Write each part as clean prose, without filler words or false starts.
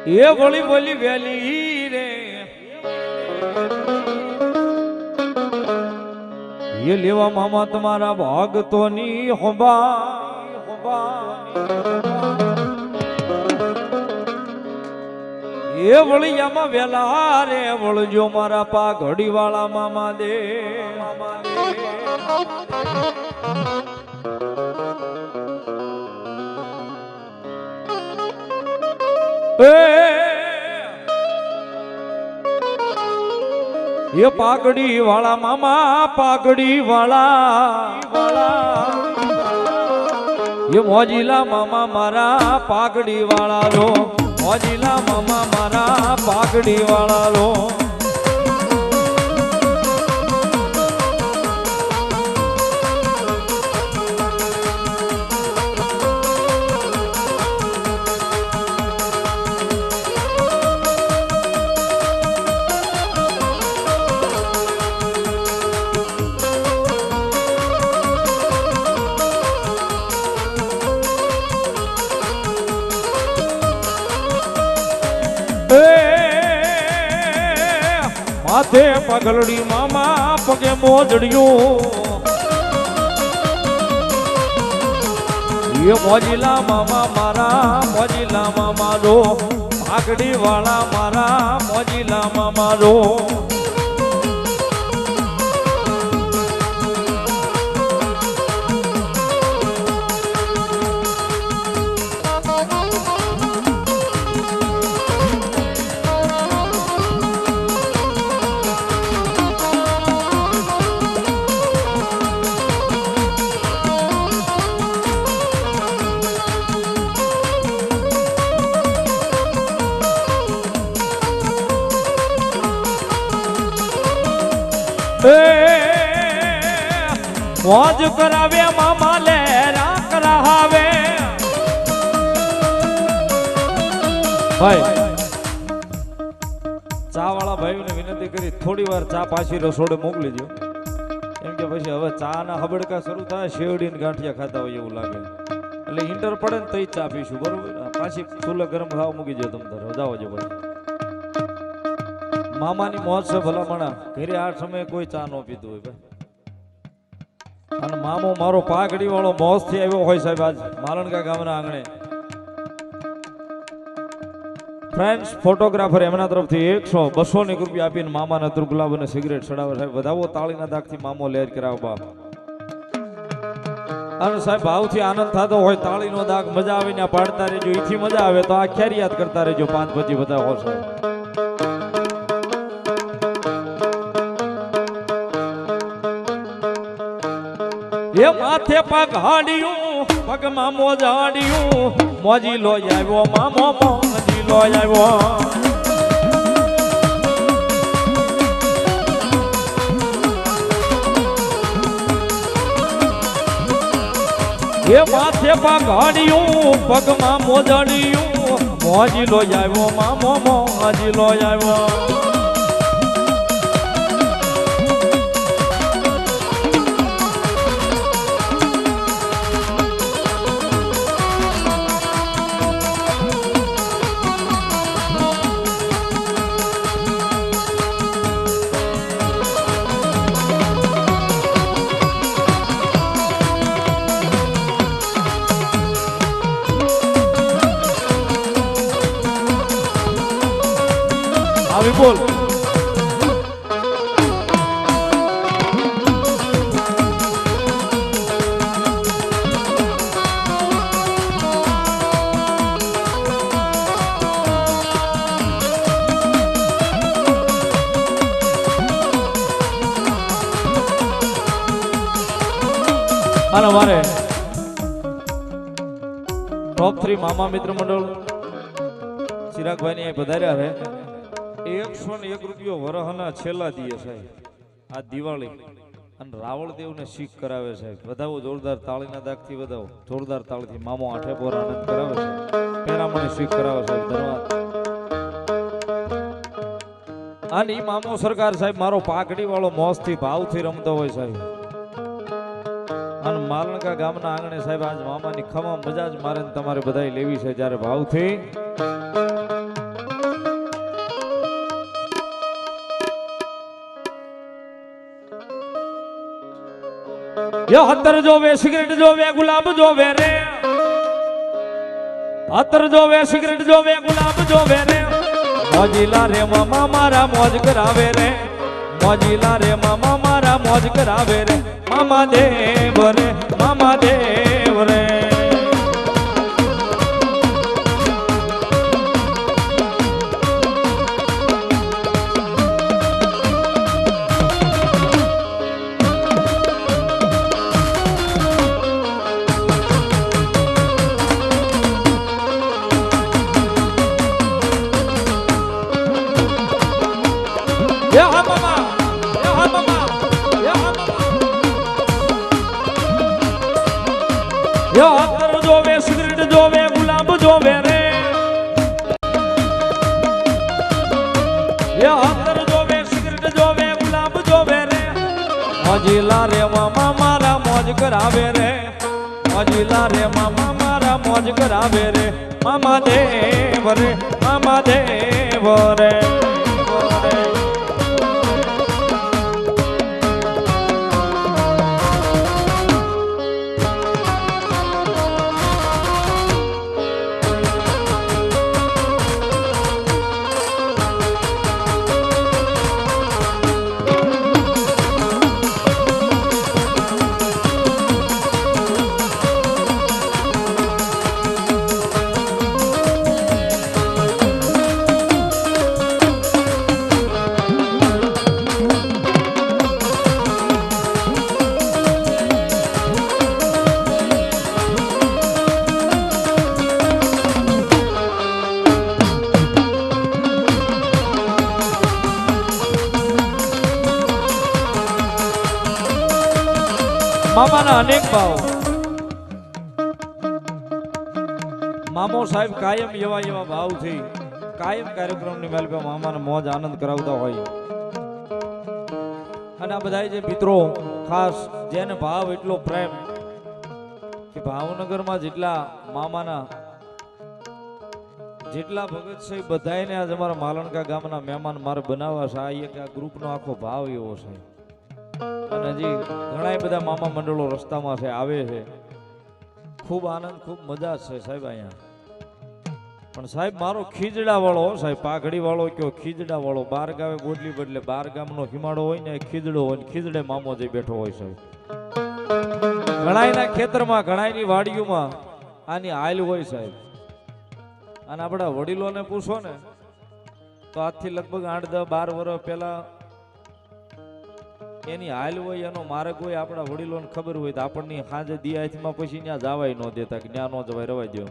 એ વળી બોલી વેલી રે એ લેવા મામા તમારા ભક્તોની હોબા એ વળિયામાં વેલા રે વળજો મારા પા ઘડી વાળા મામા દે એ પાઘડી વાળા મામા પાઘડી વાળા એ મોજીલા મામા મારા પાઘડી વાળા રો મોજીલા મામા મારા પાઘડી વાળા રો માથે પગલડી મામા પગે મોજડિયું એ મોજીલા મામા મારા મોજીલા મામા રો પાઘડી વાળા મારા મોજીલા મામા રો મોજ કરાવે મામા લેરા કરાવે ભાઈ ચા વાળા ભાઈને વિનંતી કરી થોડી વાર ચા પાછી રસોડે મોકલી દો કેમ કે પછી હવે ચા ના હબડકા શરૂ થાય શેવડી ને ગાંઠિયા ખાતા હોય એવું લાગે એટલે ઇન્ટર પડે ને તઈ ચા પીશું બરોબર પાછી ચૂલે ગરમ ખાવા મૂકી દો તમે તારે જાઓ જો ભાઈ મામાની મોજ છે ભલામણા ઘરે આ સમયે કોઈ ચા ન પીતું હોય ભાઈ અને મામો મારો પાઘડી વાળો મોજ થી આવ્યો હોય સાહેબ આજ માલણકા ગામના આંગણે ફ્રેન્ડ્સ ફોટોગ્રાફર એમના તરફથી 100-200 રૂપિયા આપીને મામાના ગુલાબ અને સિગરેટ ચડાવે સાહેબ વધાવો તાળીના દાગથી મામો લહેર કરાવ બાપ અને સાહેબ ભાવથી આનંદ થતો હોય તાળીનો દાગ મજા આવીને પાડતા રહેજો ઈથી મજા આવે તો આ ખ્યારી યાદ કરતા રહેજો 5 પછી બધા હો સાહેબ એ માથે પગ હાડિયું પગમાં મોજાડિયું મોજી લો આવ્યો મામો મોજી લો આવ્યો એ માથે પગ હાડિયું પગમાં મોજાડિયું મોજી લો આવ્યો મામો મોજી લો આવ્યો આવી બોલ અને મારે ટોપ 3 મામા મિત્ર મંડળ ચિરાગભાઈ ને પધાર્યા છે 101 રૂપિયો વરહના છેલ્લા દીએ સાહેબ આ દિવાળી અને રાવળદેવ ને શીખ કરાવે સાહેબ વધાવો જોરદાર તાળીના દાગથી વધાવો જોરદાર તાળીથી મામો આઠે પોર આનંદ કરાવે છે પેરામણી શીખ કરાવે સાહેબ ધન્યવાદ અને ઈ મામો સરકાર સાહેબ મારો પાઘડી વાળો મોજથી ભાવથી રમતો હોય સાહેબ અને માલણકા ગામના આંગણે સાહેબ આજ મામાની ખમા મજા જ મારે તમારે બધાય લેવી છે જ્યારે ભાવથી એ હતર જોવે સિગરેટ જોવે ગુલાબ જોવે રે હતર જોવે સિગરેટ જોવે ગુલાબ જોવે રે મોજીલા રે મામા મારા મોજ કરાવે રે મોજીલા રે મામા મારા મોજ કરાવે રે મામા દેવ રે મામા દેવ રે હતર જોવે સિગરેટ જોવે ગુલાબ જોવે રે હતર જોવે સિગરેટ જોવે ગુલાબ જોવે રે મોજીલા રે મામા મારા મોજ કરાવે રે મોજીલા રે મામા મારા મોજ કરાવે રે મામા દેવ રે મામા દેવ રે મામાના અનેક ભાવ મામો સાહેબ કાયમ એવા ભાવથી કાયમ કાર્યક્રમની મેલપે મામાને મોજ આનંદ કરાવતા હોય અને આ બધા જે મિત્રો ખાસ જેને ભાવ એટલો પ્રેમ કે ભાવનગરમાં જેટલા મામાના જેટલા ભગત છે બધાને આજ અમારા માલણકા ગામના મહેમાન મારે બનાવવા છે આ એક આ ગ્રુપનો આખો ભાવ એવો છે અને હજી ઘણા બધા મામા મંડળો રસ્તામાં છે આવે છે ખૂબ આનંદ ખૂબ મજા છે સાહેબ અહીંયા પણ સાહેબ મારો ખીજડા વાળો સાહેબ પાઘડી વાળો કયો ખીજડા વાળો બાર ગામે બોડલી બદલે બાર ગામનો હિમાડો હોય ને ખીજડો હોય ને ખીજડે મામો જે બેઠો હોય સાહેબ ઘણાયના ખેતરમાં ઘણાયની વાડીઓમાં આની હાલ હોય સાહેબ અને આપણા વડીલોને પૂછો ને તો આજથી લગભગ 8-10-12 વર્ષ પહેલા એની હાલ હોય એનો માર્ગ હોય આપણા વડીલોને ખબર હોય તો આપણને સાંજે દિયાથમાં પછી ત્યાં જવાય ન દેતા કે ત્યાં ન જવાય રવાય દો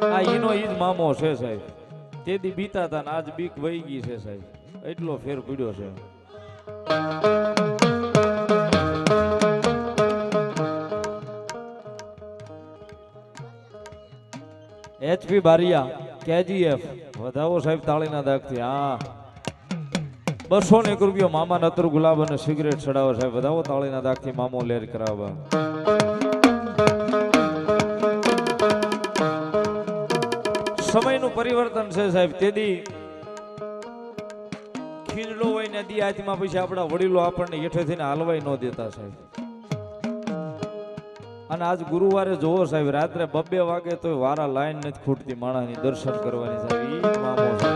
હા ઈનો ઈ જ મામો છે સાહેબ તે દી બીતા હતા ને આજ બીક વહી ગઈ છે સાહેબ એટલો ફેર પડ્યો છે એચપી બારિયા કેજીએફ વધાવો સાહેબ તાળીના દાગથી હા 201 રૂપિયા મામા નતર ગુલાબ અને સિગરેટ ચડાવો સાહેબ વધાવો તાળીના દાગથી મામો લેર કરાવવા સમયનું પરિવર્તન છે સાહેબ તેદી ખીજડો હોય ને દી હાથમાં પછી આપણા વડીલો આપણને હેઠેથી હાલવાય ન દેતા સાહેબ અને આજ ગુરુવારે જોવો સાહેબ રાત્રે 2 વાગે તો વારા લાઈન નથી ખૂટતી માણાની દર્શન કરવાની સાહેબ ઈ મામો છે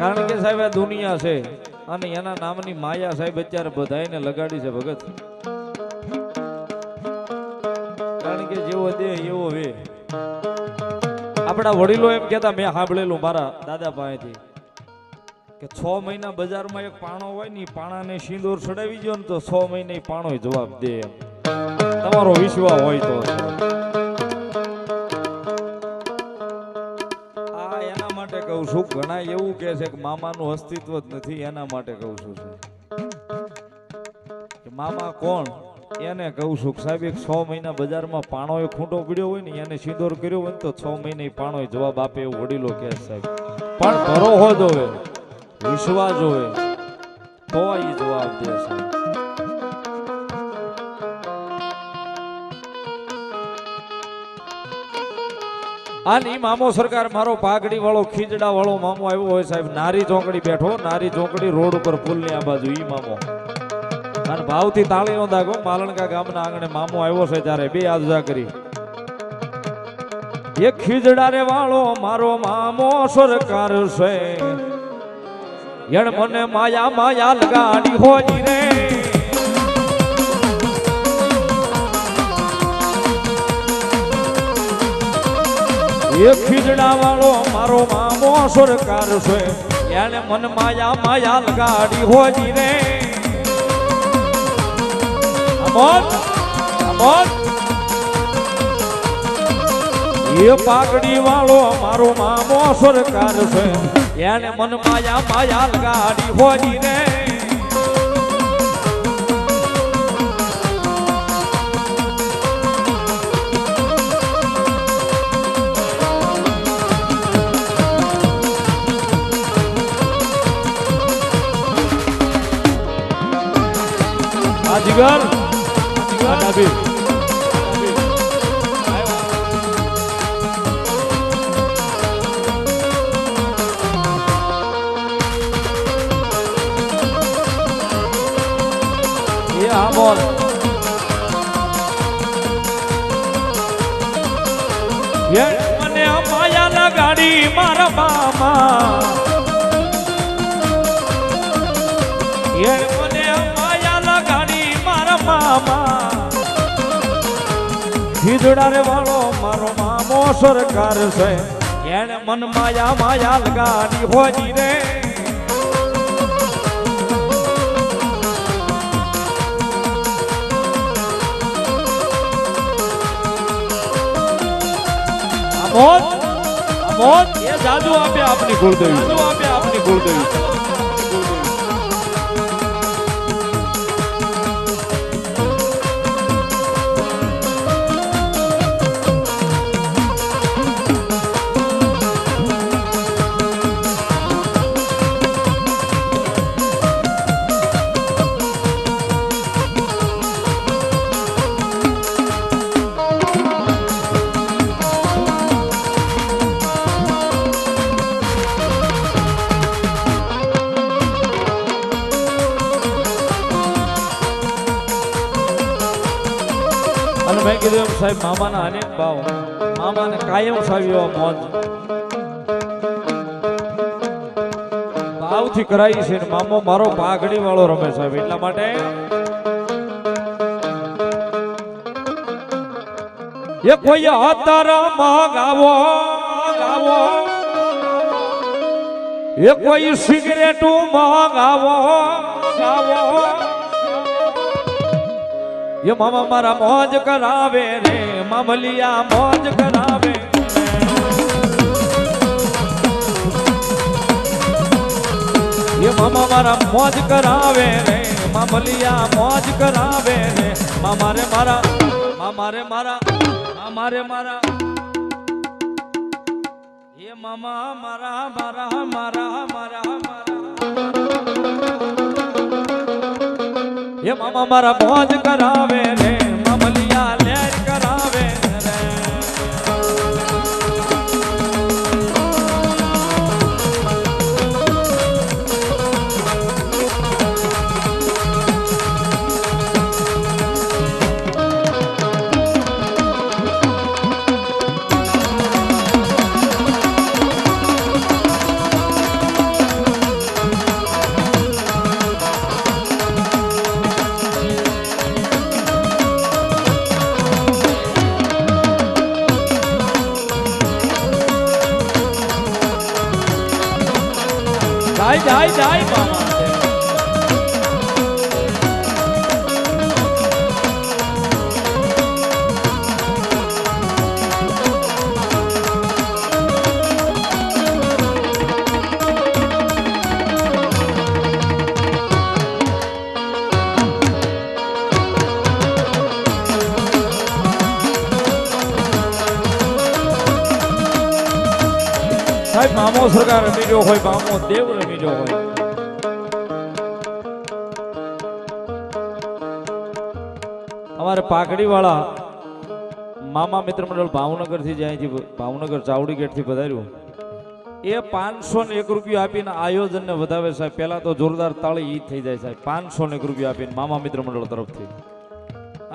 કારણ કે સાહેબ આ દુનિયા છે અને એના નામની માયા સાહેબ અત્યારે બધાઈને લગાડી છે ભગત કારણ કે જેવો દેહ એવો વે આપણા વડીલો એમ કહેતા મેં સાંભળેલું મારા દાદા પાસેથી કે 6 મહિના બજારમાં એક પાણો હોય ને પાણાને સિંદૂર ચડાવી દો ને તો 6 મહિને પાણો જવાબ દે એમ તમારો વિશ્વાસ હોય તો આ એના માટે કહું છું ઘણા એવું કહે છે કે મામાનું અસ્તિત્વ જ નથી એના માટે કહું છું કે મામા કોણ એને કહું છું સાહેબ એક 6 મહિના બજારમાં પાણો ખૂંટો પીડ્યો હોય ને એને સિંદૂર કર્યો હોય ને તો 6 મહિને પાણો જવાબ આપે એવું વડીલો કહે સાહેબ પણ ભરોહો જોવે વિશ્વાસ જોવે તો એ જવાબ દે છે આની મામો સરકાર મારો પાઘડી વાળો ખીજડા વાળો મામો આવ્યો હોય સાહેબ નારી ચોકડી બેઠો નારી ચોકડી રોડ ઉપર પુલની આ બાજુ ઈ મામો અને ભાવથી તાળીનો દાગો માલણકા ગામના આંગણે મામો આવ્યો છે ત્યારે બે આજા કરી એ ખીજડા રે વાળો મારો મામો સરકાર છે એણ મને માયા માયા લગાડી હોજી રે એ ખીજડા વાળો મારો મામો સરકાર છે એને મન માયા માયા લગાડી હોજી રે અમોન અમોન એ પાઘડી વાળો મારો મામો સરકાર છે એને મન માયા માયા લગાડી હોજી રે અજગર અજગર બોલ મને માયા લગાડી મારા મામા મને માયા લગાડી મારા મામા ખીજડા રે વાળો મારો મામો સરકાર છે એને મન માયા માયા લગાડી હોજી રે અમોન અમોન એ જાદુ આપે આપની કુળદેવી જાદુ આપે આપની કુળદેવી મેં કીધું સાહેબ મામાના અનેક ભાવ મામાને કાયમ સાવ્યો મોજ ભાવથી કરાઈ છે મામો મારો પાઘડી વાળો રમે સાહેબ એટલા માટે એ કોઈ અત્તર મગાવો ગાવો એ કોઈ સિગરેટ મગાવો ગાવો ये मामा मारा मौज करावे रे मामलिया मौज करावे ये मामा मारा मौज करावे रे मामलिया मौज करावे रे मामा रे मारा मामा रे मारा मामा रे मारा ये मामा मारा मारा मारा मारा मारा ये मामा मारा मौज करावे रे मामलिया लेर करावे रे જાય જાય મામા સાહેબ મામો સરકાર રમી ગયો હોય મામો દેવ રમી ગયો હોય અમારે પાઘડી વાળા મામા મિત્ર મંડળ ભાવનગર થી જ્યાંથી ભાવનગર ચાવડી ગેટ થી પધાર્યું એ 501 રૂપિયા આપીને આયોજન ને વધાવે સાહેબ. પહેલા તો જોરદાર તાળી ઈ થઈ જાય સાહેબ. 501 રૂપિયા આપીને મામા મિત્ર મંડળ તરફથી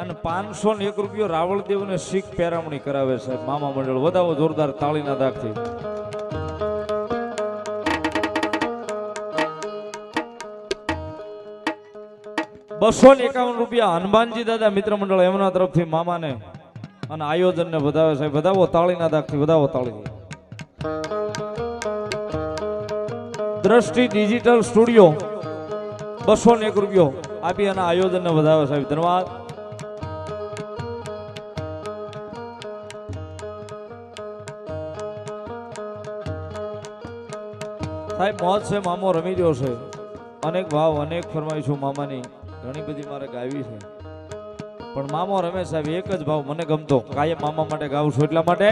અને 501 રૂપિયો રાવળદેવ ને શીખ પેરામણી કરાવે સાહેબ મામા મંડળ. વધાવો જોરદાર તાળીના દાગથી. ₹251 હનુમાનજી દાદા મિત્ર મંડળ એમના તરફથી મામાને અને આયોજન ને વધાવે સાહેબ. વધાવો તાળીના દાગથી. વધાવો તાળીથી. દ્રષ્ટિ ડિજિટલ સ્ટુડિયો ₹201 આપી અને આયોજન ને વધાવે સાહેબ. ધન્યવાદ. સાહેબ મોજ છે મામો રમી રહ્યો છે. અનેક ભાવ અનેક ફરમાઈશું મામાની ઘણી બધી મારે ગાવી છે પણ મામો રમે સાહેબ એક જ ભાવ મને ગમતો કાયમ મામા માટે ગાવું છું એટલા માટે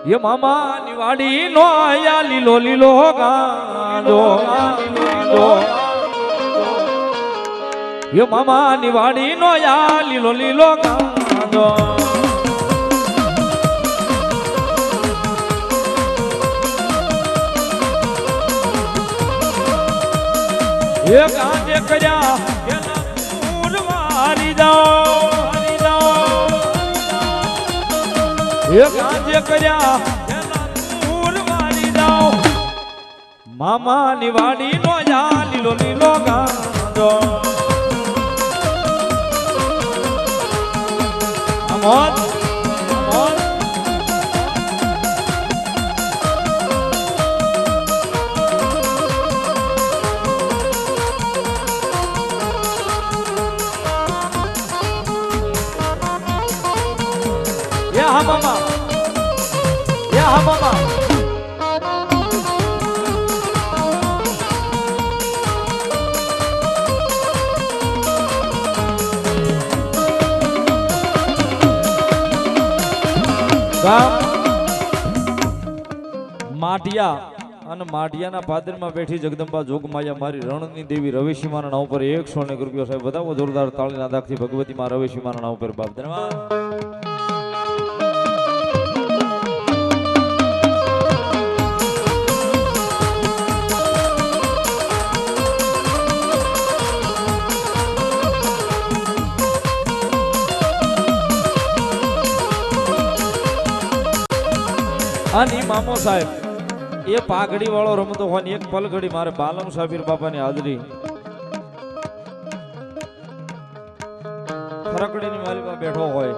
ये मामा निवाड़ी नो आया लीलो लीलो गांडो ये मामा निवाड़ी नो आया लीलो लीलो गांडो ये गांजे कर्या एना पूर मारी जाओ ये गांजे कर्या एना पूर मारी जाओ मामा ની વાડી નો યા લીલો લીલો ગાંડો અમોદ હા મામા યા હા મામા ગામ માઢિયા અને માઢિયાના પાદરમાં બેઠી જગદંબા જોગમાયા મારી રણની દેવી રવેશીમાના નામ ઉપર 101 રૂપિયા સાહેબ વધાવો જોરદાર તાળીના દાગથી ભગવતી માં રવેશીમાના નામ ઉપર બાપ ધન્યવાદ અને મામો સાહેબ એ પાઘડી વાળો રમતો હોય એક પલઘડી મારે બાલમ સાબીર બાપાની હાજરી ફરકડીની મારીમાં બેઠો હોય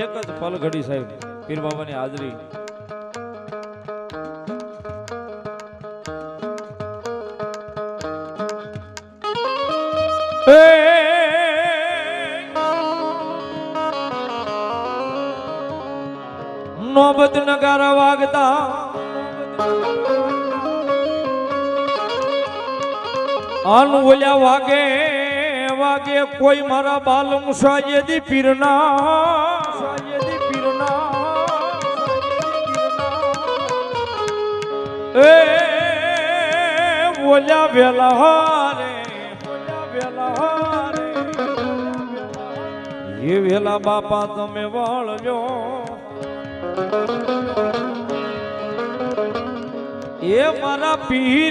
એક જ પલઘડી સાહેબ પીર બાબાની હાજરી નોબત નગારા વાગતા અનવલ્યા વાગે વાગે કોઈ મારા બાલમ સાયદી પીરના એ બોલ્યા વેલા હારે એ વેલા બાપા તમે વળજો એ મારા પીર